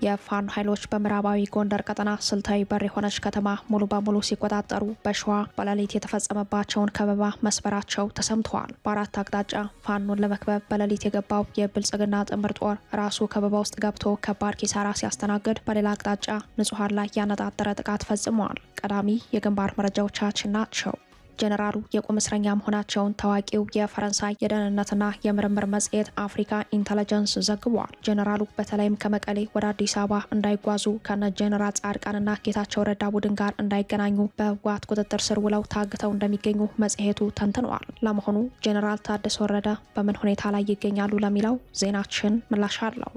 የፋኖ ኃይሎች በምዕራባዊ ጎንደር ቀጠና ስልታዊ በር የሆነች ከተማ ሙሉ በሙሉ ሲቆጣጠሩ በሸዋ በሌሊት የተፈጸመባቸውን ከበባ መስበራቸው ተሰምተዋል። በአራት አቅጣጫ ፋኖን ለመክበብ በሌሊት የገባው የብልጽግና ጥምር ጦር ራሱ ከበባ ውስጥ ገብቶ ከባድ ኪሳራ ሲያስተናግድ፣ በሌላ አቅጣጫ ንጹሃን ላይ ያነጣጠረ ጥቃት ፈጽመዋል። ቀዳሚ የግንባር መረጃዎቻችን ናቸው። ጀነራሉ የቁም እስረኛ መሆናቸውን ታዋቂው የፈረንሳይ የደህንነትና የምርምር መጽሔት አፍሪካ ኢንተለጀንስ ዘግቧል። ጀነራሉ በተለይም ከመቀሌ ወደ አዲስ አበባ እንዳይጓዙ ከነ ጀነራል ጻድቃንና ጌታቸው ረዳ ቡድን ጋር እንዳይገናኙ በህወሓት ቁጥጥር ስር ውለው ታግተው እንደሚገኙ መጽሔቱ ተንትኗል። ለመሆኑ ጀነራል ታደሰ ወረደ በምን ሁኔታ ላይ ይገኛሉ ለሚለው ዜናችን ምላሽ አለው።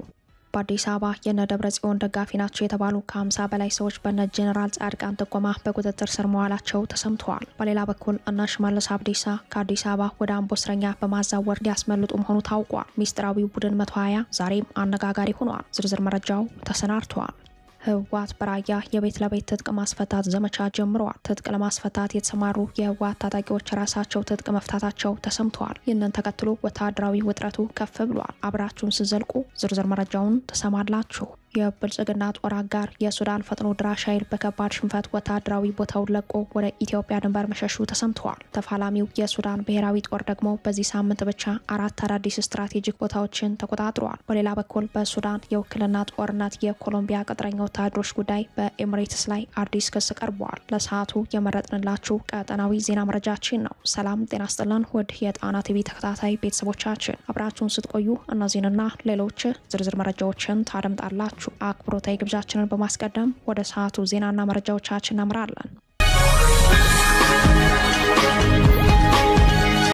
በአዲስ አበባ የነ ደብረ ጽዮን ደጋፊ ናቸው የተባሉ ከ50 በላይ ሰዎች በነ ጄኔራል ጻድቃን ጥቆማ በቁጥጥር ስር መዋላቸው ተሰምተዋል። በሌላ በኩል እነ ሽመልስ አብዲሳ ከአዲስ አበባ ወደ አምቦ እስረኛ በማዛወር ሊያስመልጡ መሆኑ ታውቋል። ሚስጥራዊው ቡድን 120 ዛሬም አነጋጋሪ ሆኗል። ዝርዝር መረጃው ተሰናድቷል። ህወሓት በራያ የቤት ለቤት ትጥቅ ማስፈታት ዘመቻ ጀምረዋል። ትጥቅ ለማስፈታት የተሰማሩ የህወሓት ታጣቂዎች ራሳቸው ትጥቅ መፍታታቸው ተሰምተዋል። ይህንን ተከትሎ ወታደራዊ ውጥረቱ ከፍ ብሏል። አብራችሁን ስዘልቁ ዝርዝር መረጃውን ትሰማላችሁ። የብልጽግና ጦር አጋር የሱዳን ፈጥኖ ድራሽ ኃይል በከባድ ሽንፈት ወታደራዊ ቦታውን ለቆ ወደ ኢትዮጵያ ድንበር መሸሹ ተሰምተዋል። ተፋላሚው የሱዳን ብሔራዊ ጦር ደግሞ በዚህ ሳምንት ብቻ 4 አዳዲስ ስትራቴጂክ ቦታዎችን ተቆጣጥረዋል። በሌላ በኩል በሱዳን የውክልና ጦርነት የኮሎምቢያ ቅጥረኛ ወታደሮች ጉዳይ በኤምሬትስ ላይ አዲስ ክስ ቀርበዋል። ለሰዓቱ የመረጥንላችሁ ቀጠናዊ ዜና መረጃችን ነው። ሰላም ጤና ይስጥልን ውድ የጣና ቲቪ ተከታታይ ቤተሰቦቻችን፣ አብራችሁን ስትቆዩ እነዚህንና ሌሎች ዝርዝር መረጃዎችን ታደምጣላችሁ። አክብሮታዊ ግብዣችንን በማስቀደም ወደ ሰዓቱ ዜናና መረጃዎቻችን እናምራለን።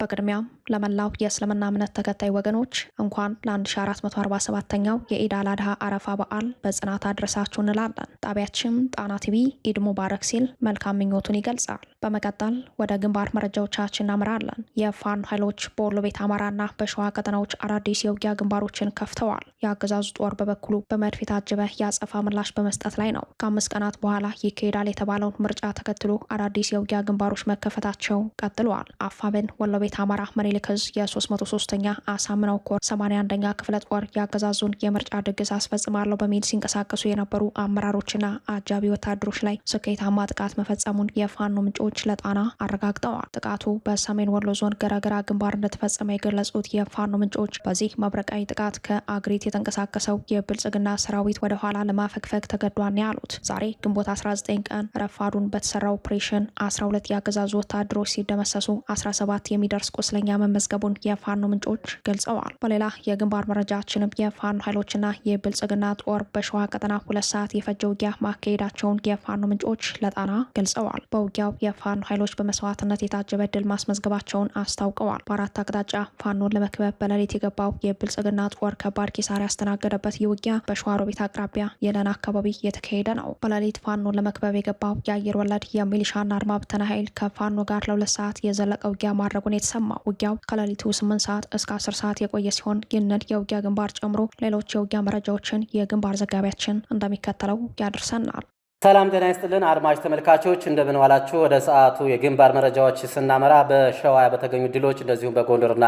በቅድሚያም ለመላው የእስልምና እምነት ተከታይ ወገኖች እንኳን ለ1447ኛው የኢድ አል አድሃ አረፋ በዓል በጽናት አድረሳችሁ እንላለን። ጣቢያችን ጣና ቲቪ ኢድ ሙባረክ ሲል መልካም ምኞቱን ይገልጻል። በመቀጠል ወደ ግንባር መረጃዎቻችን እናምራለን። የፋኖ ኃይሎች በወሎ ቤት አማራና በሸዋ ቀጠናዎች አዳዲስ የውጊያ ግንባሮችን ከፍተዋል። የአገዛዙ ጦር በበኩሉ በመድፍ የታጀበ የአጸፋ ምላሽ በመስጠት ላይ ነው። ከ5 ቀናት በኋላ ይካሄዳል የተባለውን ምርጫ ተከትሎ አዳዲስ የውጊያ ግንባሮች መከፈታቸው ቀጥለዋል። አፋብን ወሎ ቤት አማራ መሪልክዝ የ303ኛ አሳምነው ኮር 81ኛ ክፍለ ጦር የአገዛዙን የምርጫ ድግስ አስፈጽማለሁ በሚል ሲንቀሳቀሱ የነበሩ አመራሮችና አጃቢ ወታደሮች ላይ ስኬታማ ጥቃት መፈጸሙን የፋኖ ምንጮች ለጣና አረጋግጠዋል። ጥቃቱ በሰሜን ወሎ ዞን ገረገራ ግንባር እንደተፈጸመ የገለጹት የፋኖ ምንጮች በዚህ መብረቃዊ ጥቃት ከአግሪት የተንቀሳቀሰው የብልጽግና ሰራዊት ወደ ኋላ ለማፈግፈግ ተገዷን ያሉት ዛሬ ግንቦት 19 ቀን ረፋዱን በተሰራ ኦፕሬሽን 12 የአገዛዙ ወታደሮች ሲደመሰሱ 17 የሚደርስ ቁስለኛ መመዝገቡን የፋኖ ምንጮች ገልጸዋል። በሌላ የግንባር መረጃችንም የፋኖ ኃይሎችና የብልጽግና ጦር በሸዋ ቀጠና 2 ሰዓት የፈጀ ውጊያ ማካሄዳቸውን የፋኖ ምንጮች ለጣና ገልጸዋል። በውጊያው የፋኖ ኃይሎች በመስዋዕትነት የታጀበ ድል ማስመዝገባቸውን አስታውቀዋል። በአራት አቅጣጫ ፋኖን ለመክበብ በሌሊት የገባው የብልጽግና ጦር ከባድ ኪሳራ ያስተናገደበት ይህ ውጊያ በሸዋሮቢት አቅራቢያ የለና አካባቢ የተካሄደ ነው። በሌሊት ፋኖን ለመክበብ የገባው የአየር ወለድ የሚሊሻና አድማ ብተና ኃይል ከፋኖ ጋር ለ2 ሰዓት የዘለቀ ውጊያ ማድረጉን የተሰማው ውጊያው ከሌሊቱ 8 ሰዓት እስከ 10 ሰዓት የቆየ ሲሆን ይህንን የውጊያ ግንባር ጨምሮ ሌሎች የውጊያ መረጃዎችን የግንባር ዘጋቢያችን እንደሚከተለው ያደርሰናል። ሰላም ጤና ይስጥልን አድማጭ ተመልካቾች እንደምን ዋላችሁ። ወደ ሰዓቱ የግንባር መረጃዎች ስናመራ በሸዋ በተገኙ ድሎች እንደዚሁም በጎንደርና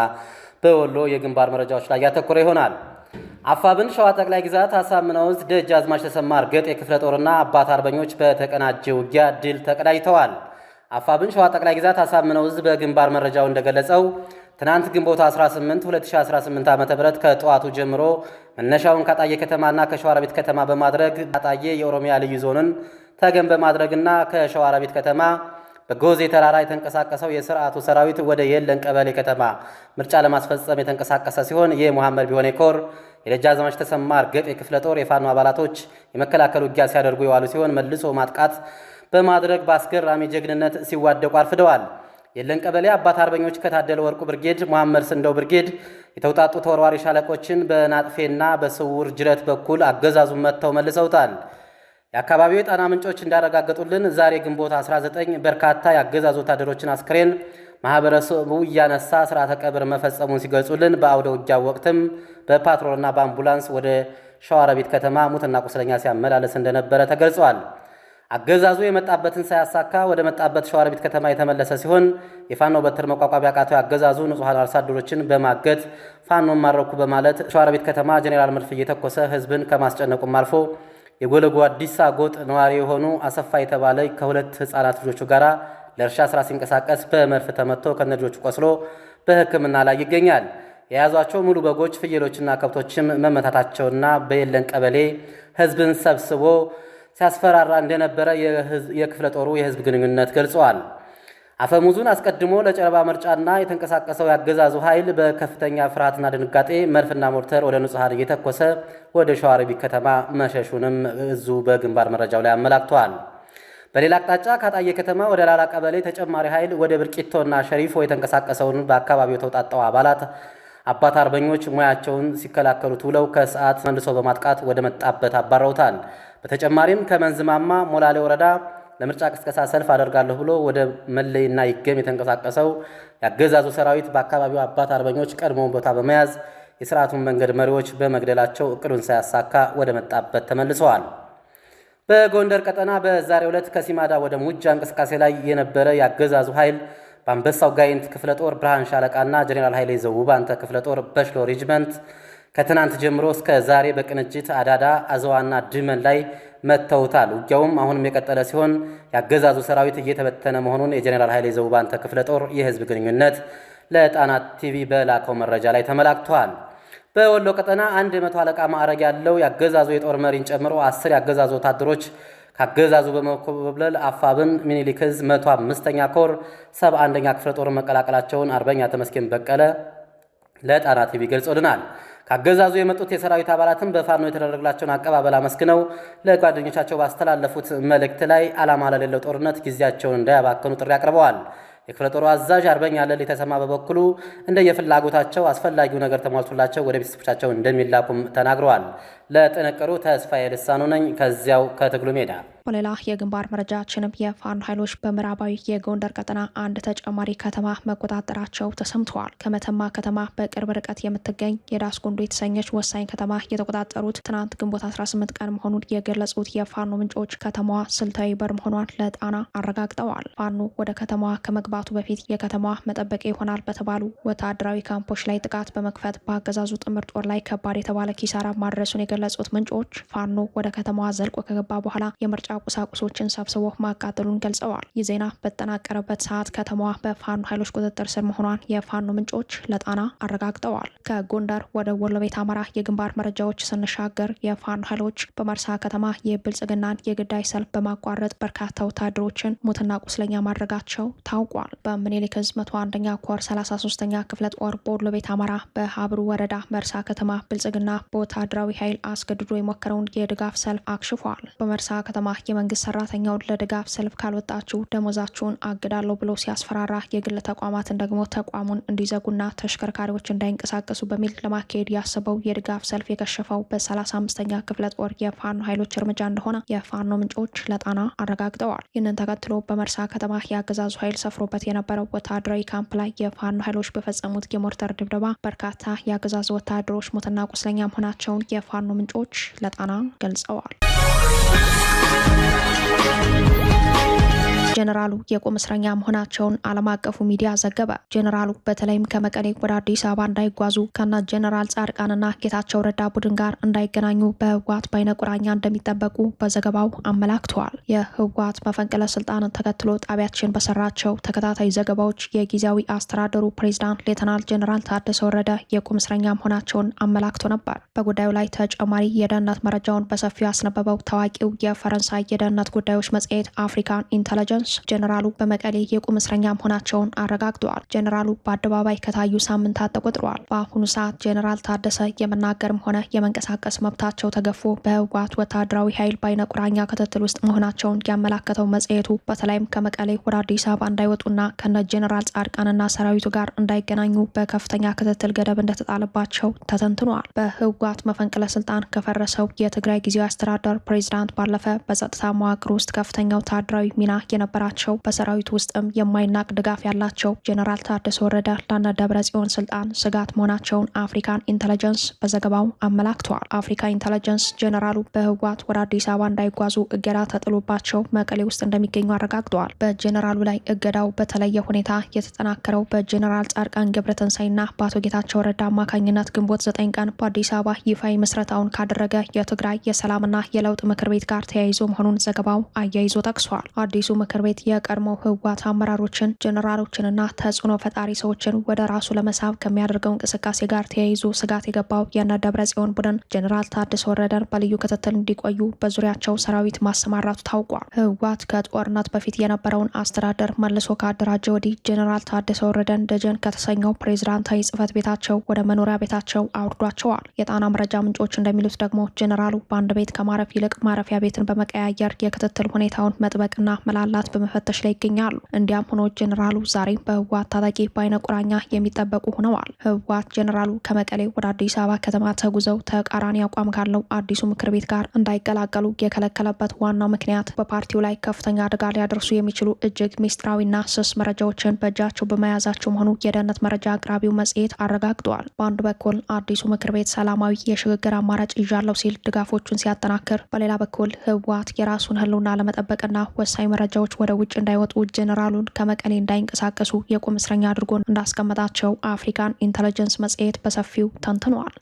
በወሎ የግንባር መረጃዎች ላይ ያተኮረ ይሆናል። አፋብን ሸዋ ጠቅላይ ግዛት አሳምነው ዕዝ ደጃዝማች ተሰማ እርገጤ የክፍለ ጦርና አባት አርበኞች በተቀናጀ ውጊያ ድል ተቀዳጅተዋል። አፋብን ሸዋ ጠቅላይ ግዛት አሳምነው ዕዝ በግንባር መረጃው እንደገለጸው ትናንት ግንቦት 18 2018 ዓ.ም ከጠዋቱ ጀምሮ መነሻውን ካጣዬ ከተማና ከሸዋሮቢት ከተማ በማድረግ ካጣዬ የኦሮሚያ ልዩ ዞንን ተገን በማድረግና ከሸዋሮቢት ከተማ በጎዜ ተራራ የተንቀሳቀሰው የስርዓቱ ሰራዊት ወደ የለን ቀበሌ ከተማ ምርጫ ለማስፈጸም የተንቀሳቀሰ ሲሆን የሙሐመድ ቢሆኔ ኮር የደጃዝማች ተሰማ እርገጤ የክፍለ ጦር የፋኖ አባላቶች የመከላከል ውጊያ ሲያደርጉ የዋሉ ሲሆን መልሶ ማጥቃት በማድረግ በአስገራሚ ጀግንነት ሲዋደቁ አርፍደዋል። የለን ቀበሌ አባት አርበኞች ከታደለ ወርቁ ብርጌድ፣ መሐመድ ስንደው ብርጌድ የተውጣጡ ተወርዋሪ ሻለቆችን በናጥፌና በስውር ጅረት በኩል አገዛዙን መጥተው መልሰውታል። የአካባቢው የጣና ምንጮች እንዳረጋገጡልን ዛሬ ግንቦት 19 በርካታ የአገዛዙ ወታደሮችን አስክሬን ማህበረሰቡ እያነሳ ስርዓተ ቀብር መፈጸሙን ሲገልጹልን በአውደ ውጊያ ወቅትም በፓትሮልና በአምቡላንስ ወደ ሸዋሮቢት ከተማ ሙትና ቁስለኛ ሲያመላለስ እንደነበረ ተገልጿል። አገዛዙ የመጣበትን ሳያሳካ ወደ መጣበት ሸዋሮቢት ከተማ የተመለሰ ሲሆን የፋኖ በትር መቋቋም ያቃተው አገዛዙ ንጹሃን አርሶ አደሮችን በማገት ፋኖን ማረኩ በማለት ሸዋሮቢት ከተማ ጄኔራል መድፍ እየተኮሰ ህዝብን ከማስጨነቁም አልፎ የጎለጎ አዲስ ጎጥ ነዋሪ የሆኑ አሰፋ የተባለ ከሁለት ህፃናት ልጆቹ ጋራ ለእርሻ ስራ ሲንቀሳቀስ በመርፍ ተመቶ ከነልጆቹ ቆስሎ በሕክምና ላይ ይገኛል። የያዟቸው ሙሉ በጎች፣ ፍየሎችና ከብቶችም መመታታቸውና በየለን ቀበሌ ህዝብን ሰብስቦ ሲያስፈራራ እንደነበረ የክፍለ ጦሩ የህዝብ ግንኙነት ገልጸዋል። አፈሙዙን አስቀድሞ ለጨረባ ምርጫና የተንቀሳቀሰው ያገዛዙ ኃይል በከፍተኛ ፍርሃትና ድንጋጤ መድፍና ሞርተር ወደ ንጹሃን እየተኮሰ ወደ ሸዋሮቢት ከተማ መሸሹንም እዙ በግንባር መረጃው ላይ አመላክቷል። በሌላ አቅጣጫ ካጣየ ከተማ ወደ ላላ ቀበሌ ተጨማሪ ኃይል ወደ ብርቂቶና ሸሪፎ የተንቀሳቀሰውን በአካባቢው ተውጣጣው አባላት አባት አርበኞች ሙያቸውን ሲከላከሉት ውለው ከሰዓት መልሶ በማጥቃት ወደ መጣበት አባረውታል። በተጨማሪም ከመንዝማማ ሞላሌ ወረዳ ለምርጫ ቅስቀሳ ሰልፍ አደርጋለሁ ብሎ ወደ መለይና ይገም የተንቀሳቀሰው ያገዛዙ ሰራዊት በአካባቢው አባት አርበኞች ቀድሞውን ቦታ በመያዝ የሥርዓቱን መንገድ መሪዎች በመግደላቸው እቅዱን ሳያሳካ ወደ መጣበት ተመልሰዋል። በጎንደር ቀጠና በዛሬው ዕለት ከሲማዳ ወደ ሙጃ እንቅስቃሴ ላይ የነበረ ያገዛዙ ኃይል በአንበሳው ጋይንት ክፍለ ጦር ብርሃን ሻለቃና ጀኔራል ኃይሌ ዘውባንተ ክፍለ ጦር በሽሎ ሬጅመንት ከትናንት ጀምሮ እስከ ዛሬ በቅንጅት አዳዳ፣ አዘዋና ድመን ላይ መተውታል። ውጊያውም አሁንም የቀጠለ ሲሆን ያገዛዙ ሰራዊት እየተበተነ መሆኑን የጀኔራል ኃይሌ ዘውባንተ ክፍለ ጦር የህዝብ ግንኙነት ለጣና ቲቪ በላከው መረጃ ላይ ተመላክቷል። በወሎ ቀጠና 100 አለቃ ማዕረግ ያለው ያገዛዙ የጦር መሪን ጨምሮ 10 ያገዛዙ ወታደሮች ካገዛዙ በመኮብለል አፋብን ሚኒሊክ ዕዝ 105ኛ ኮር 71ኛ ክፍለ ጦር መቀላቀላቸውን አርበኛ ተመስገን በቀለ ለጣና ቲቪ ገልጾልናል። ካገዛዙ የመጡት የሰራዊት አባላትም በፋኖ የተደረገላቸውን አቀባበል አመስግነው ለጓደኞቻቸው ባስተላለፉት መልእክት ላይ ዓላማ ለሌለው ጦርነት ጊዜያቸውን እንዳያባከኑ ጥሪ አቅርበዋል። የክፍለ ጦሩ አዛዥ አርበኛ ለሊ ተሰማ በበኩሉ እንደየፍላጎታቸው አስፈላጊው ነገር ተሟልቶላቸው ወደ ቤተሰቦቻቸው እንደሚላኩም ተናግረዋል። ለጥንቅሩ ተስፋዬ ልሳኑ ነኝ ከዚያው ከትግሉ ሜዳ። በሌላ የግንባር መረጃችንም የፋኖ ኃይሎች በምዕራባዊ የጎንደር ቀጠና አንድ ተጨማሪ ከተማ መቆጣጠራቸው ተሰምተዋል። ከመተማ ከተማ በቅርብ ርቀት የምትገኝ የዳስጉንዶ የተሰኘች ወሳኝ ከተማ የተቆጣጠሩት ትናንት ግንቦት 18 ቀን መሆኑን የገለጹት የፋኖ ምንጮች ከተማዋ ስልታዊ በር መሆኗን ለጣና አረጋግጠዋል። ፋኖ ወደ ከተማዋ ከመግባቱ በፊት የከተማዋ መጠበቂያ ይሆናል በተባሉ ወታደራዊ ካምፖች ላይ ጥቃት በመክፈት በአገዛዙ ጥምር ጦር ላይ ከባድ የተባለ ኪሳራ ማድረሱን የገለጹት ምንጮች ፋኖ ወደ ከተማዋ ዘልቆ ከገባ በኋላ የምርጫ ቁሳቁሶችን ሰብስቦ ማቃጠሉን ገልጸዋል። ይህ ዜና በተጠናቀረበት ሰዓት ከተማዋ በፋኖ ኃይሎች ቁጥጥር ስር መሆኗን የፋኖ ምንጮች ለጣና አረጋግጠዋል። ከጎንደር ወደ ወሎ ቤት አማራ የግንባር መረጃዎች ስንሻገር የፋኖ ኃይሎች በመርሳ ከተማ የብልጽግናን የግዳይ ሰልፍ በማቋረጥ በርካታ ወታደሮችን ሙትና ቁስለኛ ማድረጋቸው ታውቋል። በምኒልክ ዕዝ 101ኛ ኮር 33ኛ ክፍለ ጦር በወሎ ቤት አማራ በሀብሩ ወረዳ መርሳ ከተማ ብልጽግና በወታደራዊ ኃይል አስገድዶ የሞከረውን የድጋፍ ሰልፍ አክሽፏል። በመርሳ ከተማ የመንግስት ሰራተኛውን ለድጋፍ ሰልፍ ካልወጣችሁ ደሞዛችሁን አግዳለሁ ብሎ ሲያስፈራራ የግል ተቋማትን ደግሞ ተቋሙን እንዲዘጉና ተሽከርካሪዎች እንዳይንቀሳቀሱ በሚል ለማካሄድ ያሰበው የድጋፍ ሰልፍ የከሸፈው በ35ኛ ክፍለ ጦር የፋኖ ኃይሎች እርምጃ እንደሆነ የፋኖ ምንጮች ለጣና አረጋግጠዋል። ይህንን ተከትሎ በመርሳ ከተማ የአገዛዙ ኃይል ሰፍሮበት የነበረው ወታደራዊ ካምፕ ላይ የፋኖ ኃይሎች በፈጸሙት የሞርተር ድብደባ በርካታ የአገዛዙ ወታደሮች ሞትና ቁስለኛ መሆናቸውን የፋኖ ምንጮች ለጣና ገልጸዋል። ጀነራሉ የቁም እስረኛ መሆናቸውን ዓለም አቀፉ ሚዲያ ዘገበ። ጀነራሉ በተለይም ከመቀሌ ወደ አዲስ አበባ እንዳይጓዙ ከነ ጀነራል ጻድቃንና ጌታቸው ረዳ ቡድን ጋር እንዳይገናኙ በህወሓት በአይነ ቁራኛ እንደሚጠበቁ በዘገባው አመላክተዋል። የህወሓት መፈንቅለ ስልጣንን ተከትሎ ጣቢያችን በሰራቸው ተከታታይ ዘገባዎች የጊዜያዊ አስተዳደሩ ፕሬዝዳንት ሌተናል ጀነራል ታደሰ ወረደ የቁም እስረኛ መሆናቸውን አመላክቶ ነበር። በጉዳዩ ላይ ተጨማሪ የደህንነት መረጃውን በሰፊው ያስነበበው ታዋቂው የፈረንሳይ የደህንነት ጉዳዮች መጽሔት አፍሪካን ኢንተለጀንስ ጀነራሉ በመቀሌ የቁም እስረኛ መሆናቸውን አረጋግጠዋል። ጀነራሉ በአደባባይ ከታዩ ሳምንታት ተቆጥረዋል። በአሁኑ ሰዓት ጀነራል ታደሰ የመናገርም ሆነ የመንቀሳቀስ መብታቸው ተገፎ በህወሓት ወታደራዊ ኃይል በአይነ ቁራኛ ክትትል ውስጥ መሆናቸውን ያመላከተው መጽሔቱ በተለይም ከመቀሌ ወደ አዲስ አበባ እንዳይወጡና ከነ ጀነራል ጻድቃንና ሰራዊቱ ጋር እንዳይገናኙ በከፍተኛ ክትትል ገደብ እንደተጣለባቸው ተተንትኗል። በህወሓት መፈንቅለ ስልጣን ከፈረሰው የትግራይ ጊዜያዊ አስተዳደር ፕሬዝዳንት ባለፈ በጸጥታ መዋቅር ውስጥ ከፍተኛ ወታደራዊ ሚና የነበራቸው በሰራዊት ውስጥም የማይናቅ ድጋፍ ያላቸው ጄኔራል ታደሰ ወረደ ለአንድ ደብረጽዮን ስልጣን ስጋት መሆናቸውን አፍሪካን ኢንተለጀንስ በዘገባው አመላክተዋል። አፍሪካ ኢንተለጀንስ ጄኔራሉ በህወሓት ወደ አዲስ አበባ እንዳይጓዙ እገዳ ተጥሎባቸው መቀሌ ውስጥ እንደሚገኙ አረጋግጠዋል። በጄኔራሉ ላይ እገዳው በተለየ ሁኔታ የተጠናከረው በጄኔራል ጻድቃን ገብረትንሳኤና በአቶ ጌታቸው ረዳ አማካኝነት ግንቦት 9 ቀን በአዲስ አበባ ይፋዊ ምስረታውን ካደረገ የትግራይ የሰላምና የለውጥ ምክር ቤት ጋር ተያይዞ መሆኑን ዘገባው አያይዞ ጠቅሷል። አዲሱ ምክር ቤት የቀድሞው ህወሓት አመራሮችን፣ ጄኔራሎችንና ተጽዕኖ ፈጣሪ ሰዎችን ወደ ራሱ ለመሳብ ከሚያደርገው እንቅስቃሴ ጋር ተያይዞ ስጋት የገባው የነ ደብረጽዮን ቡድን ጄኔራል ታደሰ ወረደን በልዩ ክትትል እንዲቆዩ በዙሪያቸው ሰራዊት ማሰማራቱ ታውቋል። ህወሓት ከጦርነት በፊት የነበረውን አስተዳደር መልሶ ካደራጀ ወዲህ ጄኔራል ታደሰ ወረደን ደጀን ከተሰኘው ፕሬዝዳንታዊ ጽህፈት ቤታቸው ወደ መኖሪያ ቤታቸው አውርዷቸዋል። የጣና መረጃ ምንጮች እንደሚሉት ደግሞ ጄኔራሉ በአንድ ቤት ከማረፍ ይልቅ ማረፊያ ቤትን በመቀያየር የክትትል ሁኔታውን መጥበቅና መላላት በመፈተሽ ላይ ይገኛሉ። እንዲያም ሆኖ ጄኔራሉ ዛሬም በህወሓት ታጣቂ በአይነ ቁራኛ የሚጠበቁ ሆነዋል። ህወሓት ጄኔራሉ ከመቀሌ ወደ አዲስ አበባ ከተማ ተጉዘው ተቃራኒ አቋም ካለው አዲሱ ምክር ቤት ጋር እንዳይቀላቀሉ የከለከለበት ዋናው ምክንያት በፓርቲው ላይ ከፍተኛ አደጋ ሊያደርሱ የሚችሉ እጅግ ሚስጥራዊና ስስ መረጃዎችን በእጃቸው በመያዛቸው መሆኑ የደህንነት መረጃ አቅራቢው መጽሔት አረጋግጧል። በአንድ በኩል አዲሱ ምክር ቤት ሰላማዊ የሽግግር አማራጭ ይዣለው ሲል ድጋፎቹን ሲያጠናክር፣ በሌላ በኩል ህወሓት የራሱን ህልውና ለመጠበቅና ወሳኝ መረጃዎች ወደ ውጭ እንዳይወጡ ጄኔራሉን ከመቀሌ እንዳይንቀሳቀሱ የቁም እስረኛ አድርጎ እንዳስቀመጣቸው አፍሪካን ኢንተለጀንስ መጽሔት በሰፊው ተንትኗል።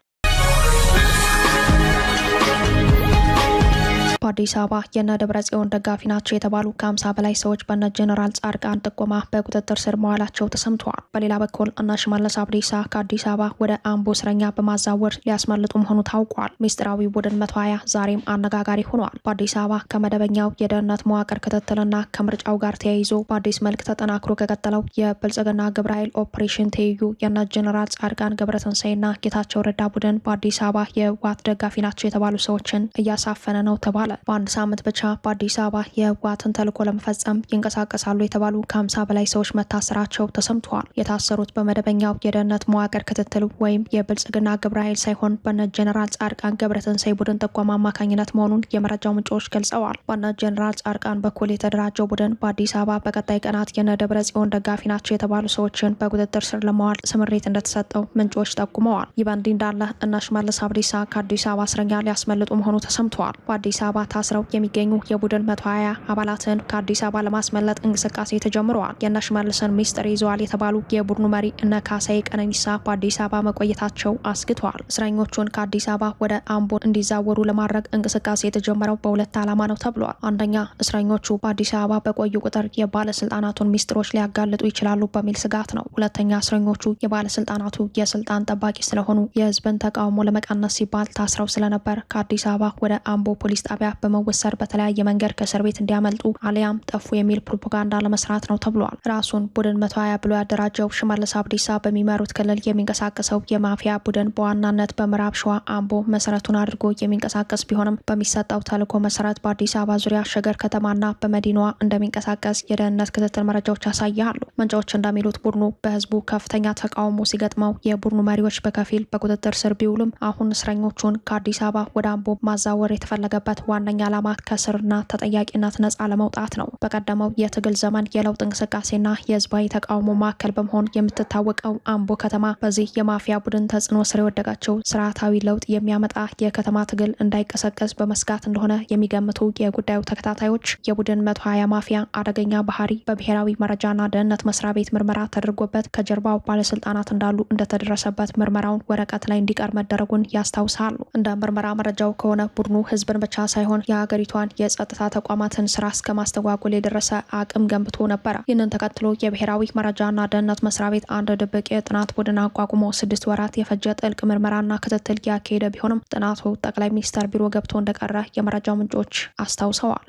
በአዲስ አበባ የነ ደብረጽዮን ደጋፊ ናቸው የተባሉ ከ50 በላይ ሰዎች በነ ጄኔራል ጻድቃን ጥቆማ በቁጥጥር ስር መዋላቸው ተሰምተዋል። በሌላ በኩል እነ ሽመለስ አብዲሳ ከአዲስ አበባ ወደ አምቦ እስረኛ በማዛወር ሊያስመልጡ መሆኑ ታውቋል። ሚስጥራዊ ቡድን 120 ዛሬም አነጋጋሪ ሆኗል። በአዲስ አበባ ከመደበኛው የደህንነት መዋቅር ክትትልና ከምርጫው ጋር ተያይዞ በአዲስ መልክ ተጠናክሮ ከቀጠለው የብልጽግና ግብረ ኃይል ኦፕሬሽን ትይዩ የነ ጄኔራል ጻድቃን ገብረትንሳኤና ጌታቸው ረዳ ቡድን በአዲስ አበባ የህወሓት ደጋፊ ናቸው የተባሉ ሰዎችን እያሳፈነ ነው ተባለ። በአንድ ሳምንት ብቻ በአዲስ አበባ የህወሓትን ተልዕኮ ለመፈጸም ይንቀሳቀሳሉ የተባሉ ከ50 በላይ ሰዎች መታሰራቸው ተሰምተዋል። የታሰሩት በመደበኛው የደህንነት መዋቅር ክትትል ወይም የብልጽግና ግብረ ኃይል ሳይሆን በነ ጄኔራል ጻድቃን ገብረትንሳኤ ቡድን ጥቆማ አማካኝነት መሆኑን የመረጃው ምንጮች ገልጸዋል። በነ ጄኔራል ጻድቃን በኩል የተደራጀው ቡድን በአዲስ አበባ በቀጣይ ቀናት የነ ደብረጽዮን ደጋፊ ናቸው የተባሉ ሰዎችን በቁጥጥር ስር ለማዋል ስምሪት እንደተሰጠው ምንጮች ጠቁመዋል። ይህ በእንዲህ እንዳለ እነ ሽመለስ አብዲሳ ከአዲስ አበባ እስረኛ ሊያስመልጡ መሆኑ ተሰምተዋል። በአዲስ አበባ ታስረው የሚገኙ የቡድን 120 አባላትን ከአዲስ አበባ ለማስመለጥ እንቅስቃሴ ተጀምረዋል። የነ ሽመልስን ሚስጥር ይዘዋል የተባሉ የቡድኑ መሪ እነ ካሳዬ ቀነኒሳ በአዲስ አበባ መቆየታቸው አስግተዋል። እስረኞቹን ከአዲስ አበባ ወደ አምቦ እንዲዛወሩ ለማድረግ እንቅስቃሴ የተጀመረው በሁለት ዓላማ ነው ተብሏል። አንደኛ፣ እስረኞቹ በአዲስ አበባ በቆዩ ቁጥር የባለስልጣናቱን ሚስጥሮች ሊያጋልጡ ይችላሉ በሚል ስጋት ነው። ሁለተኛ፣ እስረኞቹ የባለስልጣናቱ የስልጣን ጠባቂ ስለሆኑ የህዝብን ተቃውሞ ለመቀነስ ሲባል ታስረው ስለነበር ከአዲስ አበባ ወደ አምቦ ፖሊስ ጣቢያ በመወሰድ በተለያየ መንገድ ከእስር ቤት እንዲያመልጡ አሊያም ጠፉ የሚል ፕሮፓጋንዳ ለመስራት ነው ተብሏል። ራሱን ቡድን 120 ብሎ ያደራጀው ሽመልስ አብዲሳ በሚመሩት ክልል የሚንቀሳቀሰው የማፊያ ቡድን በዋናነት በምዕራብ ሸዋ አምቦ መሰረቱን አድርጎ የሚንቀሳቀስ ቢሆንም በሚሰጠው ተልዕኮ መሰረት በአዲስ አበባ ዙሪያ ሸገር ከተማና በመዲናዋ እንደሚንቀሳቀስ የደህንነት ክትትል መረጃዎች ያሳያሉ። ምንጮች እንደሚሉት ቡድኑ በህዝቡ ከፍተኛ ተቃውሞ ሲገጥመው የቡድኑ መሪዎች በከፊል በቁጥጥር ስር ቢውሉም አሁን እስረኞቹን ከአዲስ አበባ ወደ አምቦ ማዛወር የተፈለገበት ዋነኛ ዓላማ ከስርና ተጠያቂነት ነጻ ለመውጣት ነው። በቀደመው የትግል ዘመን የለውጥ እንቅስቃሴና የህዝባዊ ተቃውሞ ማዕከል በመሆን የምትታወቀው አምቦ ከተማ በዚህ የማፊያ ቡድን ተጽዕኖ ስር የወደቀችው ስርዓታዊ ለውጥ የሚያመጣ የከተማ ትግል እንዳይቀሰቀስ በመስጋት እንደሆነ የሚገምቱ የጉዳዩ ተከታታዮች የቡድን 120 ማፊያ አደገኛ ባህሪ በብሔራዊ መረጃና ደህንነት መስሪያ ቤት ምርመራ ተደርጎበት ከጀርባው ባለስልጣናት እንዳሉ እንደተደረሰበት ምርመራውን ወረቀት ላይ እንዲቀር መደረጉን ያስታውሳሉ። እንደ ምርመራ መረጃው ከሆነ ቡድኑ ህዝብን ብቻ ሳይሆን የሀገሪቷን የጸጥታ ተቋማትን ስራ እስከ ማስተጓጎል የደረሰ አቅም ገንብቶ ነበረ። ይህንን ተከትሎ የብሔራዊ መረጃና ደህንነት መስሪያ ቤት አንድ ድብቅ የጥናት ቡድን አቋቁሞ 6 ወራት የፈጀ ጥልቅ ምርመራና ክትትል ያካሄደ ቢሆንም ጥናቱ ጠቅላይ ሚኒስትር ቢሮ ገብቶ እንደቀረ የመረጃው ምንጮች አስታውሰዋል።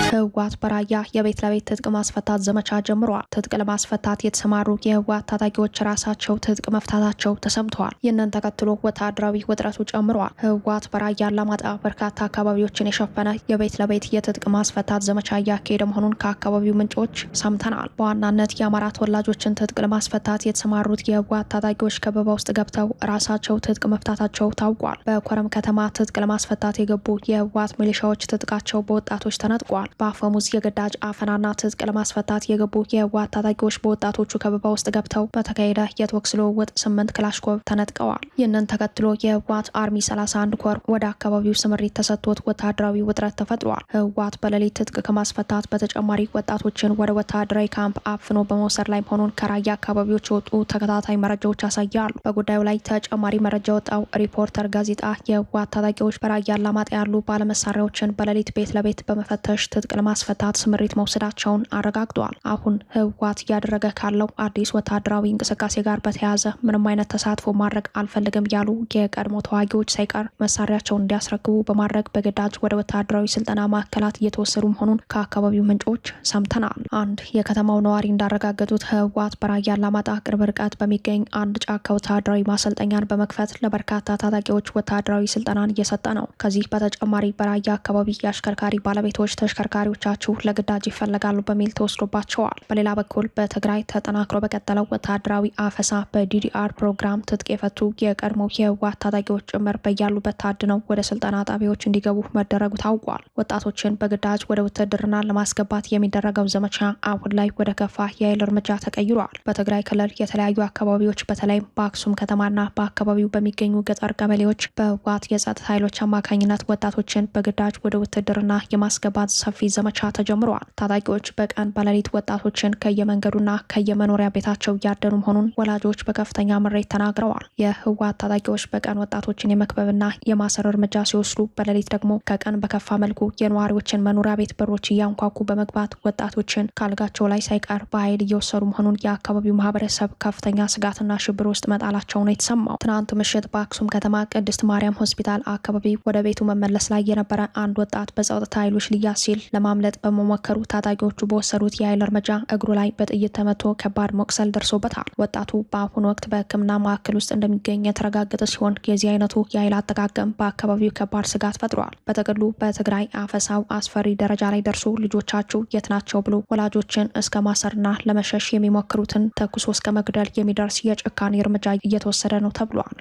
ህወሓት በራያ የቤት ለቤት ትጥቅ ማስፈታት ዘመቻ ጀምሯል። ትጥቅ ለማስፈታት የተሰማሩ የህወሓት ታጣቂዎች ራሳቸው ትጥቅ መፍታታቸው ተሰምተዋል። ይህንን ተከትሎ ወታደራዊ ውጥረቱ ጨምሯል። ህወሓት በራያ አላማጣ በርካታ አካባቢዎችን የሸፈነ የቤት ለቤት የትጥቅ ማስፈታት ዘመቻ እያካሄደ መሆኑን ከአካባቢው ምንጮች ሰምተናል። በዋናነት የአማራ ተወላጆችን ትጥቅ ለማስፈታት የተሰማሩት የህወሓት ታጣቂዎች ከበባ ውስጥ ገብተው ራሳቸው ትጥቅ መፍታታቸው ታውቋል። በኮረም ከተማ ትጥቅ ለማስፈታት የገቡ የህወሓት ሚሊሻዎች ትጥቃቸው በወጣቶች ተነጥቋል። በአፈሙዝ የግዳጅ አፈናና ትጥቅ ለማስፈታት የገቡ የህወሓት ታጣቂዎች በወጣቶቹ ከበባ ውስጥ ገብተው በተካሄደ የተኩስ ልውውጥ 8 ክላሽኮቭ ተነጥቀዋል። ይህንን ተከትሎ የህወሓት አርሚ 31 ኮር ወደ አካባቢው ስምሪት ተሰጥቶት ወታደራዊ ውጥረት ተፈጥሯል። ህወሓት በሌሊት ትጥቅ ከማስፈታት በተጨማሪ ወጣቶችን ወደ ወታደራዊ ካምፕ አፍኖ በመውሰድ ላይ መሆኑን ከራያ አካባቢዎች የወጡ ተከታታይ መረጃዎች ያሳያሉ። በጉዳዩ ላይ ተጨማሪ መረጃ ወጣው ሪፖርተር ጋዜጣ የህወሓት ታጣቂዎች በራያ አላማጣ ያሉ ባለመሳሪያዎችን በሌሊት ቤት ለቤት በመፈተሽ ትጥቅ ለማስፈታት ስምሪት መውሰዳቸውን አረጋግጧል። አሁን ህወሓት እያደረገ ካለው አዲስ ወታደራዊ እንቅስቃሴ ጋር በተያያዘ ምንም አይነት ተሳትፎ ማድረግ አልፈልግም ያሉ የቀድሞ ተዋጊዎች ሳይቀር መሳሪያቸውን እንዲያስረክቡ በማድረግ በግዳጅ ወደ ወታደራዊ ስልጠና ማዕከላት እየተወሰዱ መሆኑን ከአካባቢው ምንጮች ሰምተናል። አንድ የከተማው ነዋሪ እንዳረጋገጡት ህወሓት በራያ አላማጣ ቅርብ ርቀት በሚገኝ አንድ ጫካ ወታደራዊ ማሰልጠኛን በመክፈት ለበርካታ ታጣቂዎች ወታደራዊ ስልጠናን እየሰጠ ነው። ከዚህ በተጨማሪ በራያ አካባቢ የአሽከርካሪ ባለቤቶች ተሽከርካሪዎቻችሁ ለግዳጅ ይፈለጋሉ በሚል ተወስዶባቸዋል። በሌላ በኩል በትግራይ ተጠናክሮ በቀጠለው ወታደራዊ አፈሳ በዲዲአር ፕሮግራም ትጥቅ የፈቱ የቀድሞ የህወሓት ታጣቂዎች ጭምር በያሉበት ታድነው ወደ ስልጠና ጣቢያዎች እንዲገቡ መደረጉ ታውቋል። ወጣቶችን በግዳጅ ወደ ውትድርና ለማስገባት የሚደረገው ዘመቻ አሁን ላይ ወደ ከፋ የኃይል እርምጃ ተቀይሯል። በትግራይ ክልል የተለያዩ አካባቢዎች በተለይም በአክሱም ከተማና በአካባቢው በሚገኙ ገጠር ቀበሌዎች በህወሓት የጸጥታ ኃይሎች አማካኝነት ወጣቶችን በግዳጅ ወደ ውትድርና የማስገባት ሰፊ ዘመቻ ተጀምረዋል። ታጣቂዎች በቀን በሌሊት ወጣቶችን ከየመንገዱና ከየመኖሪያ ቤታቸው እያደኑ መሆኑን ወላጆች በከፍተኛ ምሬት ተናግረዋል። የህወሓት ታጣቂዎች በቀን ወጣቶችን የመክበብና የማሰር እርምጃ ሲወስዱ፣ በሌሊት ደግሞ ከቀን በከፋ መልኩ የነዋሪዎችን መኖሪያ ቤት በሮች እያንኳኩ በመግባት ወጣቶችን ካልጋቸው ላይ ሳይቀር በኃይል እየወሰዱ መሆኑን የአካባቢው ማህበረሰብ ከፍተኛ ስጋትና ሽብር ውስጥ መጣላቸው ነው የተሰማው። ትናንት ምሽት በአክሱም ከተማ ቅድስት ማርያም ሆስፒታል አካባቢ ወደ ቤቱ መመለስ ላይ የነበረ አንድ ወጣት በጸጥታ ኃይሎች ሊያዝ ሲል ለማምለጥ በመሞከሩ ታጣቂዎቹ በወሰዱት የኃይል እርምጃ እግሩ ላይ በጥይት ተመቶ ከባድ መቁሰል ደርሶበታል። ወጣቱ በአሁኑ ወቅት በሕክምና ማዕከል ውስጥ እንደሚገኝ የተረጋገጠ ሲሆን የዚህ አይነቱ የኃይል አጠቃቀም በአካባቢው ከባድ ስጋት ፈጥሯል። በጥቅሉ በትግራይ አፈሳው አስፈሪ ደረጃ ላይ ደርሶ ልጆቻችሁ የት ናቸው ብሎ ወላጆችን እስከ ማሰርና ለመሸሽ የሚሞክሩትን ተኩሶ እስከ መግደል የሚደርስ የጭካኔ እርምጃ እየተወሰደ ነው ተብሏል።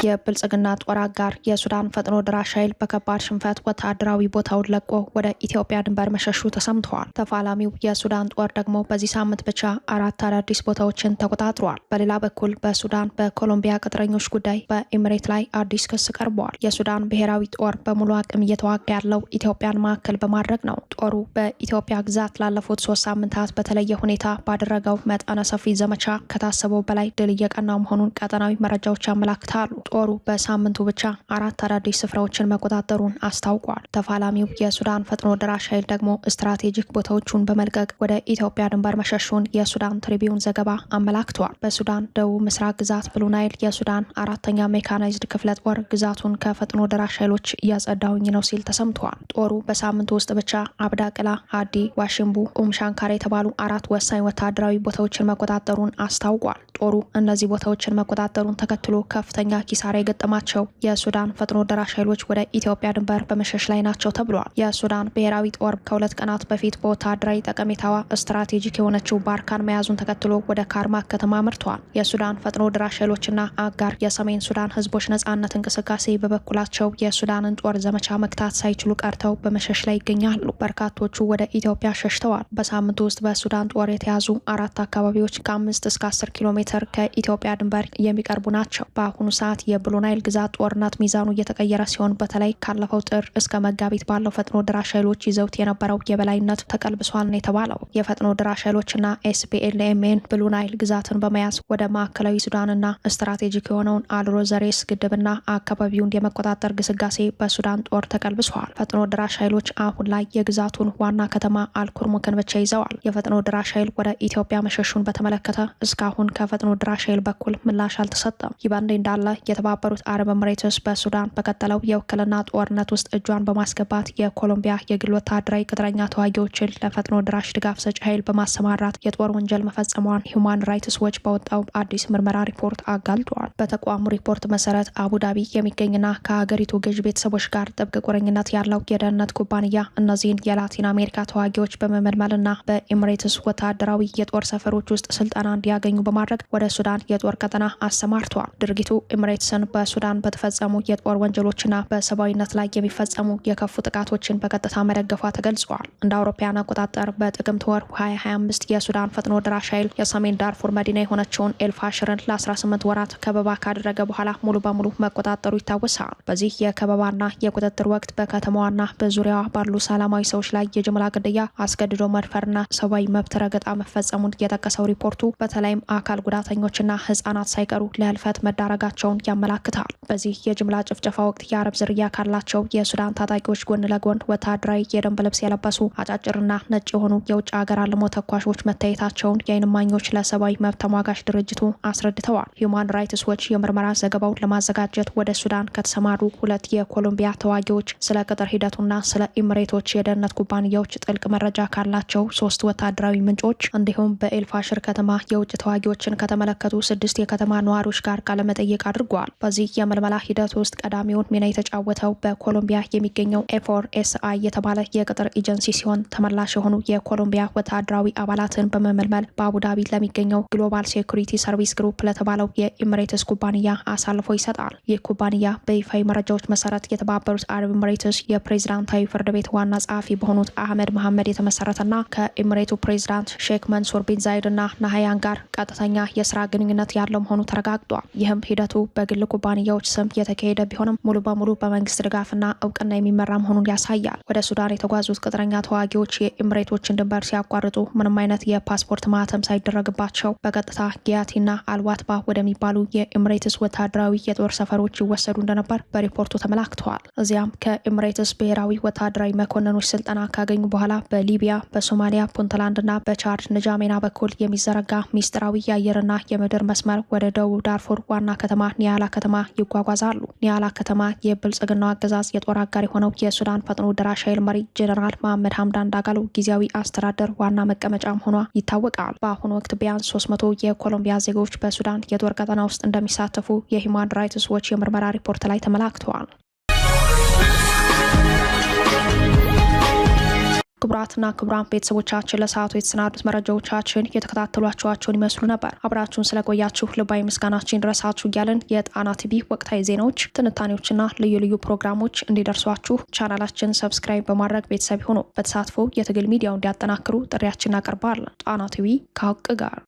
የብልጽግና ጦር አጋር የሱዳን ፈጥኖ ድራሽ ኃይል በከባድ ሽንፈት ወታደራዊ ቦታውን ለቆ ወደ ኢትዮጵያ ድንበር መሸሹ ተሰምተዋል። ተፋላሚው የሱዳን ጦር ደግሞ በዚህ ሳምንት ብቻ 4 አዳዲስ ቦታዎችን ተቆጣጥሯል። በሌላ በኩል በሱዳን በኮሎምቢያ ቅጥረኞች ጉዳይ በኤምሬት ላይ አዲስ ክስ ቀርበዋል። የሱዳን ብሔራዊ ጦር በሙሉ አቅም እየተዋጋ ያለው ኢትዮጵያን ማዕከል በማድረግ ነው። ጦሩ በኢትዮጵያ ግዛት ላለፉት 3 ሳምንታት በተለየ ሁኔታ ባደረገው መጠነ ሰፊ ዘመቻ ከታሰበው በላይ ድል እየቀናው መሆኑን ቀጠናዊ መረጃዎች ያመላክታሉ። ጦሩ በሳምንቱ ብቻ 4 አዳዲስ ስፍራዎችን መቆጣጠሩን አስታውቋል። ተፋላሚው የሱዳን ፈጥኖ ደራሽ ኃይል ደግሞ ስትራቴጂክ ቦታዎቹን በመልቀቅ ወደ ኢትዮጵያ ድንበር መሸሹን የሱዳን ትሪቢዩን ዘገባ አመላክቷል። በሱዳን ደቡብ ምስራቅ ግዛት ብሉ ናይል የሱዳን 4ኛ ሜካናይዝድ ክፍለ ጦር ግዛቱን ከፈጥኖ ደራሽ ኃይሎች እያጸዳውኝ ነው ሲል ተሰምቷል። ጦሩ በሳምንቱ ውስጥ ብቻ አብዳቅላ፣ አዲ፣ ዋሽምቡ፣ ሻንካር የተባሉ 4 ወሳኝ ወታደራዊ ቦታዎችን መቆጣጠሩን አስታውቋል። ጦሩ እነዚህ ቦታዎችን መቆጣጠሩን ተከትሎ ከፍተኛ ኪሳራ የገጠማቸው የሱዳን ፈጥኖ ደራሽ ኃይሎች ወደ ኢትዮጵያ ድንበር በመሸሽ ላይ ናቸው ተብሏል። የሱዳን ብሔራዊ ጦር ከ2 ቀናት በፊት በወታደራዊ ጠቀሜታዋ ስትራቴጂክ የሆነችው ባርካን መያዙን ተከትሎ ወደ ካርማክ ከተማ አምርተዋል። የሱዳን ፈጥኖ ደራሽ ኃይሎችና አጋር የሰሜን ሱዳን ህዝቦች ነጻነት እንቅስቃሴ በበኩላቸው የሱዳንን ጦር ዘመቻ መክታት ሳይችሉ ቀርተው በመሸሽ ላይ ይገኛሉ። በርካቶቹ ወደ ኢትዮጵያ ሸሽተዋል። በሳምንቱ ውስጥ በሱዳን ጦር የተያዙ 4 አካባቢዎች ከ5 እስከ 10 ኪሎ ሜትር ከኢትዮጵያ ድንበር የሚቀርቡ ናቸው። በአሁኑ ሰዓት የብሉ ናይል ግዛት ጦርነት ሚዛኑ እየተቀየረ ሲሆን በተለይ ካለፈው ጥር እስከ መጋቢት ባለው ፈጥኖ ድራሽ ኃይሎች ይዘውት የነበረው የበላይነት ተቀልብሷል ነው የተባለው። የፈጥኖ ድራሽ ኃይሎችና ኤስፒኤልኤምኤን ብሉ ናይል ግዛትን በመያዝ ወደ ማዕከላዊ ሱዳንና ስትራቴጂክ የሆነውን አልሮዘሬስ ግድብና አካባቢውን የመቆጣጠር ግስጋሴ በሱዳን ጦር ተቀልብሷል። ፈጥኖ ድራሽ ኃይሎች አሁን ላይ የግዛቱን ዋና ከተማ አልኩርሙክን ብቻ ይዘዋል። የፈጥኖ ድራሽ ኃይል ወደ ኢትዮጵያ መሸሹን በተመለከተ እስካሁን ከፈጥኖ ድራሽ ኃይል በኩል ምላሽ አልተሰጠም። ይህ በእንዲህ እንዳለ የተባበሩት አረብ ኤምሬትስ በሱዳን በቀጠለው የውክልና ጦርነት ውስጥ እጇን በማስገባት የኮሎምቢያ የግል ወታደራዊ ቅጥረኛ ተዋጊዎችን ለፈጥኖ ድራሽ ድጋፍ ሰጪ ኃይል በማሰማራት የጦር ወንጀል መፈጸሟን ሂውማን ራይትስ ዎች ባወጣው አዲስ ምርመራ ሪፖርት አጋልጧል። በተቋሙ ሪፖርት መሰረት አቡዳቢ የሚገኝና ከሀገሪቱ ገዥ ቤተሰቦች ጋር ጥብቅ ቁርኝነት ያለው የደህንነት ኩባንያ እነዚህን የላቲን አሜሪካ ተዋጊዎች በመመልመልና በኤምሬትስ ወታደራዊ የጦር ሰፈሮች ውስጥ ስልጠና እንዲያገኙ በማድረግ ወደ ሱዳን የጦር ቀጠና አሰማርተዋል። ድርጊቱ ኤምሬትስን በሱዳን በተፈጸሙ የጦር ወንጀሎችና በሰብአዊነት ላይ የሚፈጸሙ የከፉ ጥቃቶችን በቀጥታ መደገፏ ተገልጿል። እንደ አውሮፓውያን አቆጣጠር በጥቅምት ወር 2025 የሱዳን ፈጥኖ ደራሽ ኃይል የሰሜን ዳርፉር መዲና የሆነችውን ኤልፋሽርን ለ18 ወራት ከበባ ካደረገ በኋላ ሙሉ በሙሉ መቆጣጠሩ ይታወሳል። በዚህ የከበባና የቁጥጥር ወቅት በከተማዋና በዙሪያዋ ባሉ ሰላማዊ ሰዎች ላይ የጅምላ ግድያ፣ አስገድዶ መድፈርና ሰብአዊ መብት ረገጣ መፈጸሙን የጠቀሰው ሪፖርቱ በተለይም አካል ጉዳተኞችና ህጻናት ሳይቀሩ ለህልፈት መዳረጋቸውን ያመላክታል። በዚህ የጅምላ ጭፍጨፋ ወቅት የአረብ ዝርያ ካላቸው የሱዳን ታጣቂዎች ጎን ለጎን ወታደራዊ የደንብ ልብስ የለበሱ አጫጭርና ነጭ የሆኑ የውጭ ሀገር አልሞ ተኳሾች መታየታቸውን የዓይን እማኞች ለሰብአዊ መብት ተሟጋች ድርጅቱ አስረድተዋል። ሂውማን ራይትስ ዎች የምርመራ ዘገባውን ለማዘጋጀት ወደ ሱዳን ከተሰማሩ ሁለት የኮሎምቢያ ተዋጊዎች ስለ ቅጥር ሂደቱና ስለ ኤምሬቶች የደህንነት ኩባንያዎች ጥልቅ መረጃ ካላቸው 3 ወታደራዊ ምንጮች እንዲሁም በኤልፋሽር ከተማ የውጭ ተዋጊዎችን ከተመለከቱ 6 የከተማ ነዋሪዎች ጋር ቃለመጠይቅ አድርጓል። በዚህ የምልመላ ሂደት ውስጥ ቀዳሚውን ሚና የተጫወተው በኮሎምቢያ የሚገኘው ኤ4ኤስአይ የተባለ የቅጥር ኤጀንሲ ሲሆን ተመላሽ የሆኑ የኮሎምቢያ ወታደራዊ አባላትን በመመልመል በአቡዳቢ ለሚገኘው ግሎባል ሴኩሪቲ ሰርቪስ ግሩፕ ለተባለው የኤምሬትስ ኩባንያ አሳልፎ ይሰጣል። ይህ ኩባንያ በይፋዊ መረጃዎች መሰረት የተባበሩት አረብ ኤምሬትስ የፕሬዝዳንታዊ ፍርድ ቤት ዋና ጸሐፊ በሆኑት አህመድ መሐመድ የተመሰረተና ከኤምሬቱ ፕሬዝዳንት ሼክ መንሱር ቢን ዛይድ እና ናሃያን ጋር ቀጥተኛ የስራ ግንኙነት ያለው መሆኑ ተረጋግጧል። ይህም ሂደቱ በግል ኩባንያዎች ስም የተካሄደ ቢሆንም ሙሉ በሙሉ በመንግስት ድጋፍና እውቅና የሚመራ መሆኑን ያሳያል። ወደ ሱዳን የተጓዙት ቅጥረኛ ተዋጊዎች የኤምሬቶችን ድንበር ሲያቋርጡ ምንም አይነት የፓስፖርት ማህተም ሳይደረግባቸው በቀጥታ ጊያቲና አልዋትባ ወደሚባሉ የኤምሬትስ ወታደራዊ የጦር ሰፈሮች ይወሰዱ እንደነበር በሪፖርቱ ተመላክተዋል። እዚያም ከኤምሬትስ ብሔራዊ ወታደራዊ መኮንኖች ስልጠና ካገኙ በኋላ በሊቢያ፣ በሶማሊያ ፑንትላንድና በቻድ ንጃሜና በኩል የሚዘረጋ ሚስጥራዊ የአየርና የምድር መስመር ወደ ደቡብ ዳርፉር ዋና ከተማ ኒያላ ከተማ ይጓጓዛሉ። ኒያላ ከተማ የብልጽግናው አገዛዝ የጦር አጋር የሆነው የሱዳን ፈጥኖ ደራሽ ኃይል መሪ ጄኔራል መሐመድ ሐምዳን ዳጋሎ ጊዜያዊ አስተዳደር ዋና መቀመጫ መሆኗ ይታወቃል። በአሁኑ ወቅት ቢያንስ 300 የኮሎምቢያ ዜጎች በሱዳን የጦር ቀጠና ውስጥ እንደሚሳተፉ የሂውማን ራይትስ ዎች የምርመራ ሪፖርት ላይ ተመላክተዋል። ክቡራትና ክቡራን ቤተሰቦቻችን ለሰዓቱ የተሰናዱት መረጃዎቻችን የተከታተሏቸዋቸውን ይመስሉ ነበር። አብራችሁን ስለቆያችሁ ልባዊ ምስጋናችን ድረሳችሁ እያለን የጣና ቲቪ ወቅታዊ ዜናዎች፣ ትንታኔዎችና ልዩ ልዩ ፕሮግራሞች እንዲደርሷችሁ ቻናላችን ሰብስክራይብ በማድረግ ቤተሰብ ሆኖ በተሳትፎ የትግል ሚዲያው እንዲያጠናክሩ ጥሪያችን እናቀርባለን። ጣና ቲቪ ከሀቅ ጋር